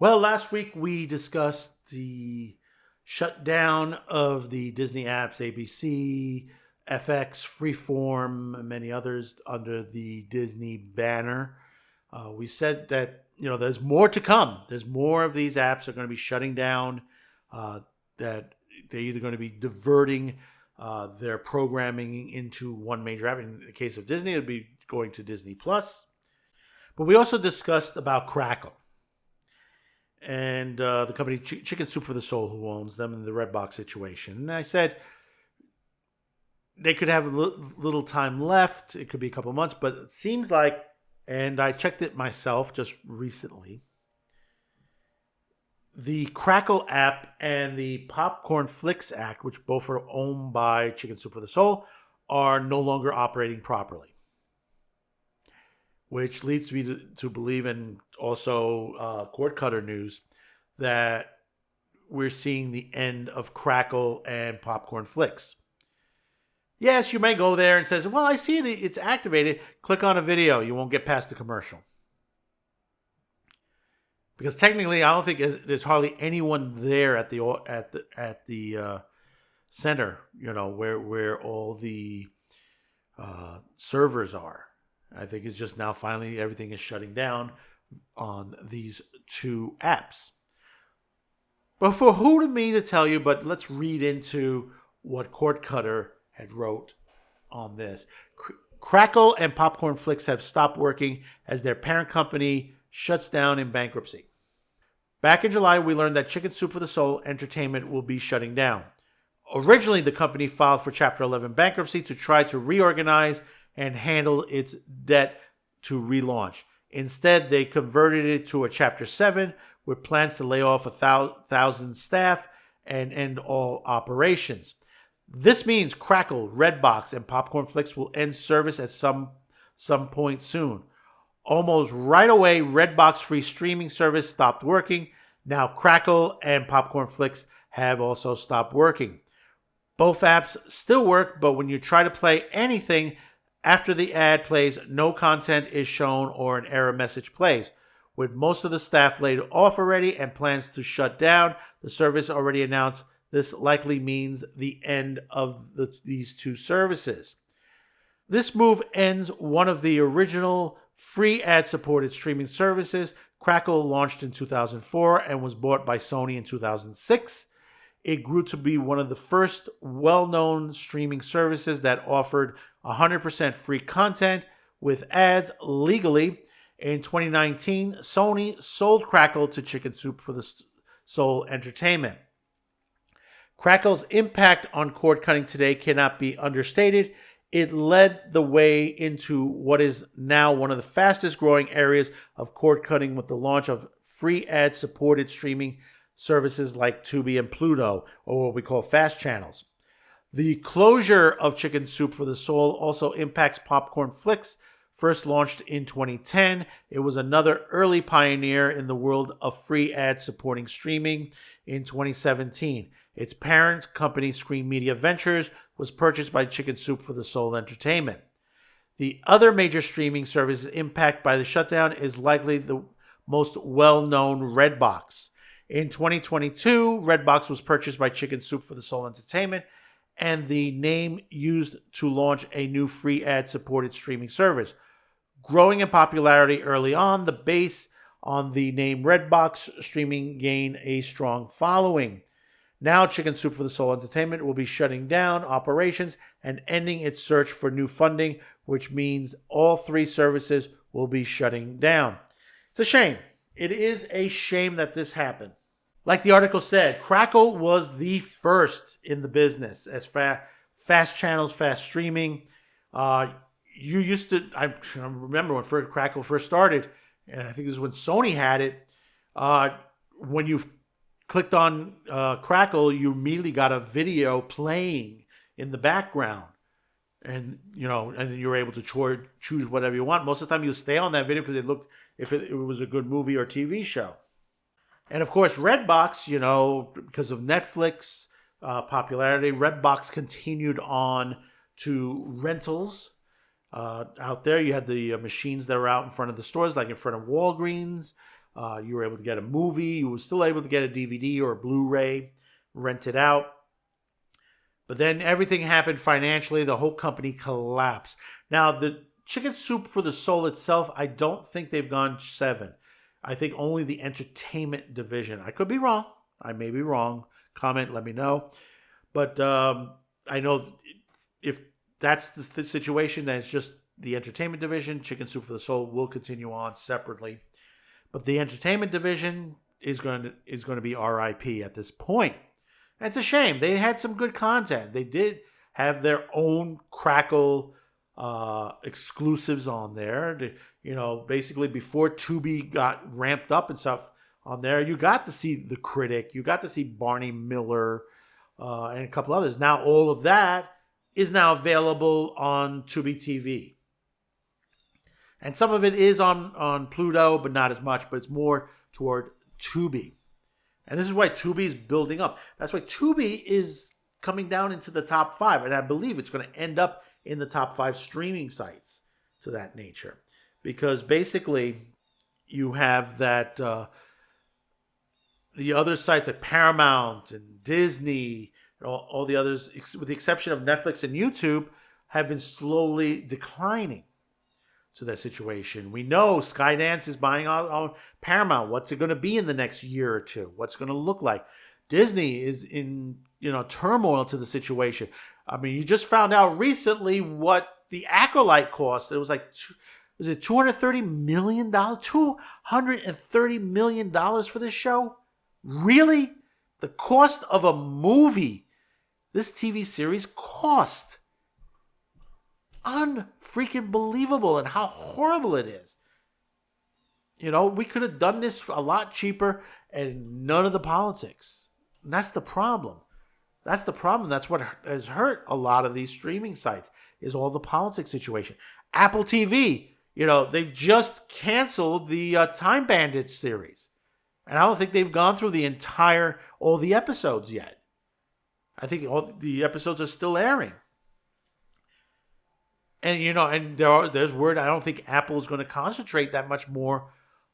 Well, last week we discussed the shutdown of the Disney apps, ABC, FX, Freeform, and many others under the Disney banner. We said that there's more to come. There's more of these apps are going to be shutting down. That they're either going to be diverting their programming into one major app. In the case of Disney, it would be going to Disney Plus. But we also discussed about Crackle and the company Chicken Soup for the Soul, who owns them, in the Redbox situation. And I said they could have little time left. It could be a couple of months, but it seems like, and I checked it myself just recently, the Crackle app and the Popcornflix app, which both are owned by Chicken Soup for the Soul, are no longer operating properly, which leads me to believe, and also cord cutter news, that we're seeing the end of Crackle and Popcornflix. Yes, you may go there and says, well, I see that it's activated. Click on a video. You won't get past the commercial. Because technically, I don't think there's hardly anyone there at the center, where all the servers are. I think it's just now finally everything is shutting down on these two apps. But for who to me to tell you, but let's read into what Cord Cutter had wrote on this. Crackle and Popcornflix have stopped working as their parent company shuts down in bankruptcy. Back in July, we learned that Chicken Soup for the Soul Entertainment will be shutting down. Originally, the company filed for Chapter 11 bankruptcy to try to reorganize and handle its debt to relaunch. Instead, they converted it to a Chapter 7 with plans to lay off 1,000 staff and end all operations. This means Crackle, Redbox, and Popcornflix will end service at some point soon. Almost right away, Redbox free streaming service stopped working. Now Crackle and Popcornflix have also stopped working. Both apps still work, but when you try to play anything, after the ad plays, no content is shown or an error message plays. With most of the staff laid off already and plans to shut down, the service already announced this likely means the end of these two services. This move ends one of the original free ad-supported streaming services. Crackle launched in 2004 and was bought by Sony in 2006. It grew to be one of the first well-known streaming services that offered 100% free content with ads legally. In 2019, Sony sold Crackle to Chicken Soup for the Soul Entertainment. Crackle's impact on cord cutting today cannot be understated. It led the way into what is now one of the fastest growing areas of cord cutting with the launch of free ad-supported streaming services like Tubi and Pluto, or what we call fast channels. The closure of Chicken Soup for the Soul also impacts Popcornflix. First launched in 2010, it was another early pioneer in the world of free ad-supporting streaming. In 2017, its parent company, Screen Media Ventures, was purchased by Chicken Soup for the Soul Entertainment. The other major streaming service impacted by the shutdown is likely the most well-known Redbox. In 2022, Redbox was purchased by Chicken Soup for the Soul Entertainment, and the name used to launch a new free ad-supported streaming service. Growing in popularity early on, the base on the name Redbox streaming gained a strong following. Now, Chicken Soup for the Soul Entertainment will be shutting down operations and ending its search for new funding, which means all three services will be shutting down. It's a shame. It is a shame that this happened. Like the article said, Crackle was the first in the business as fast channels, fast streaming. I remember when Crackle first started, and I think this is when Sony had it. When you clicked on Crackle, you immediately got a video playing in the background, and then you were able to choose whatever you want. Most of the time, you stay on that video because it looked if it was a good movie or TV show. And of course, Redbox, because of Netflix popularity, Redbox continued on to rentals. Out there, you had the machines that were out in front of the stores, like in front of Walgreens. You were able to get a movie. You were still able to get a DVD or a Blu-ray, rent it out. But then everything happened financially. The whole company collapsed. Now, the Chicken Soup for the Soul itself, I don't think they've gone 7. I think only the entertainment division. I could be wrong. I may be wrong. Comment, let me know. But I know if that's the situation, then it's just the entertainment division. Chicken Soup for the Soul will continue on separately. But the entertainment division is going to be RIP at this point. And it's a shame. They had some good content. They did have their own Crackle exclusives on there. Basically before Tubi got ramped up and stuff on there, you got to see The Critic, you got to see Barney Miller, and a couple others. Now all of that is now available on Tubi TV. And some of it is on Pluto, but not as much, but it's more toward Tubi. And this is why Tubi is building up. That's why Tubi is coming down into the top 5. And I believe it's going to end up in the top 5 streaming sites to that nature. Because basically, you have that the other sites like Paramount and Disney, and all the others, with the exception of Netflix and YouTube, have been slowly declining to that situation. We know Skydance is buying on Paramount. What's it going to be in the next year or two? What's it going to look like? Disney is in turmoil to the situation. I mean, you just found out recently what the Acolyte cost. It was like, was it $230 million? $230 million for this show? Really? The cost of a movie this TV series cost. Unfreaking believable, and how horrible it is. We could have done this a lot cheaper and none of the politics. And that's the problem. That's the problem. That's what has hurt a lot of these streaming sites, is all the politics situation. Apple TV, they've just canceled the Time Bandits series. And I don't think they've gone through all the episodes yet. I think all the episodes are still airing. And, and there's word, I don't think Apple is going to concentrate that much more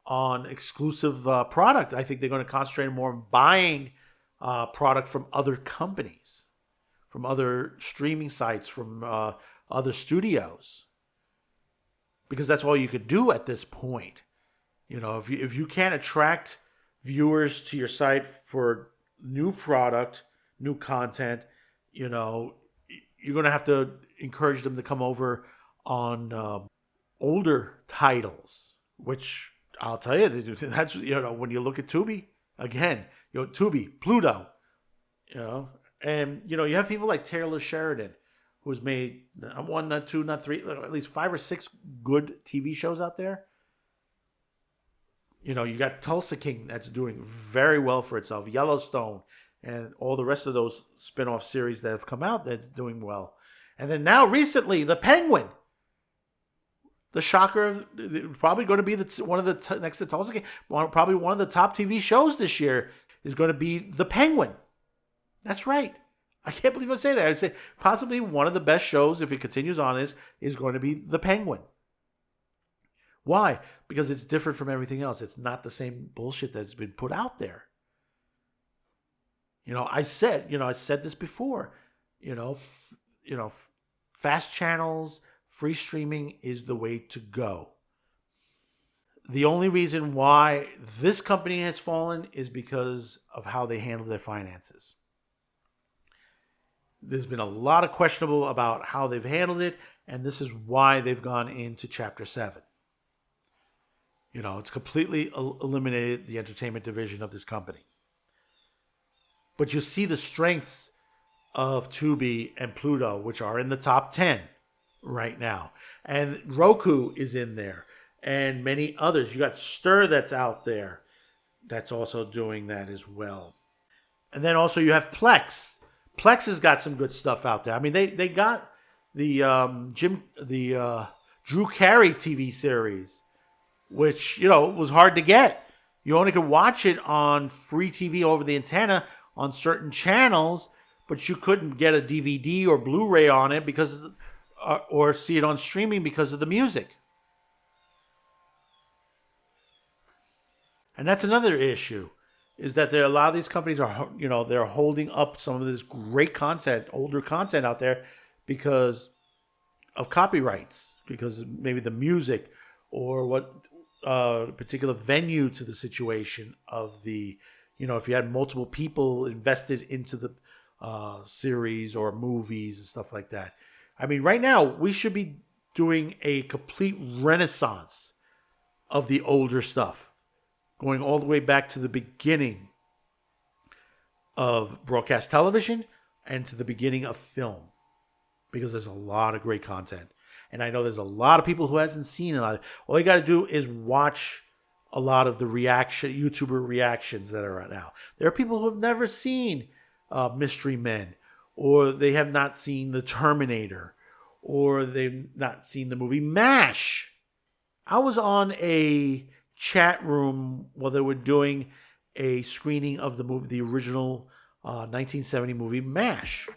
on exclusive product. I think they're going to concentrate more on buying product from other companies, from other streaming sites, from other studios. Because that's all you could do at this point. If you can't attract viewers to your site for new product, new content, you're going to have to encourage them to come over on older titles, which I'll tell you, that's, when you look at Tubi, again, Tubi, Pluto, and, you have people like Taylor Sheridan, who's made not 1, not 2, not 3, at least 5 or 6 good TV shows out there. You got Tulsa King that's doing very well for itself, Yellowstone, and all the rest of those spin-off series that have come out that's doing well. And then now recently, The Penguin. The shocker, probably going to be one of the next to Tulsa King, probably one of the top TV shows this year is going to be The Penguin. That's right. I can't believe I say that. I would say possibly one of the best shows, if it continues on, is going to be The Penguin. Why? Because it's different from everything else. It's not the same bullshit that's been put out there. I said this before. Fast channels, free streaming is the way to go. The only reason why this company has fallen is because of how they handle their finances. There's been a lot of questionable about how they've handled it, and this is why they've gone into Chapter 7. It's completely eliminated the entertainment division of this company. But you see the strengths of Tubi and Pluto, which are in the top 10 right now. And Roku is in there. And many others. You got Stir that's out there. That's also doing that as well. And then also you have Plex. Plex has got some good stuff out there. I mean, they got the Drew Carey TV series, which, was hard to get. You only could watch it on free TV over the antenna on certain channels, but you couldn't get a DVD or Blu-ray on it because, or see it on streaming because of the music. And that's another issue, is that a lot of these companies are, they're holding up some of this great content, older content out there because of copyrights, because maybe the music or what particular venue to the situation of the, if you had multiple people invested into the series or movies and stuff like that. I mean, right now we should be doing a complete renaissance of the older stuff, going all the way back to the beginning of broadcast television and to the beginning of film, because there's a lot of great content. And I know there's a lot of people who hasn't seen a lot. All you got to do is watch a lot of the YouTuber reactions that are out now. There are people who have never seen Mystery Men, or they have not seen The Terminator, or they've not seen the movie MASH. I was on a chat room while they were doing a screening of the movie, the original 1970 movie MASH.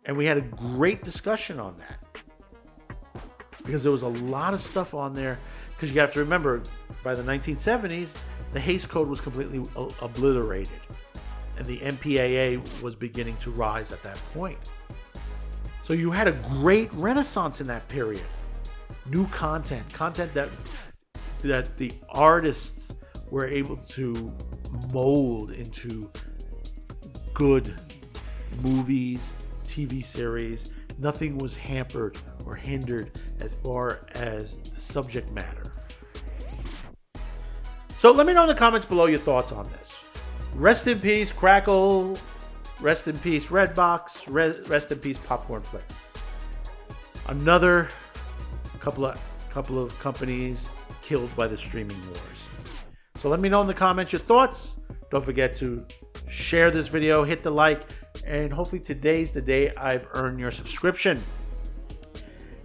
And we had a great discussion on that, because there was a lot of stuff on there. Because you have to remember, by the 1970s, the Hays Code was completely obliterated, and the MPAA was beginning to rise at that point. So you had a great renaissance in that period. New content that the artists were able to mold into good movies, TV series. Nothing was hampered or hindered as far as the subject matter. So let me know in the comments below your thoughts on this. Rest in peace, Crackle. Rest in peace, Redbox. Rest in peace, Popcornflix. Another couple of companies killed by the streaming wars. So let me know in the comments your thoughts. Don't forget to share this video, hit the like, and hopefully today's the day I've earned your subscription.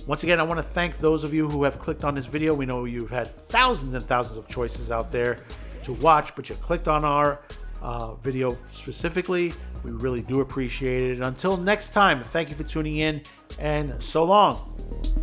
Once again, I want to thank those of you who have clicked on this video. We know you've had thousands and thousands of choices out there to watch, but you clicked on our video specifically. We really do appreciate it. Until next time, thank you for tuning in, and so long.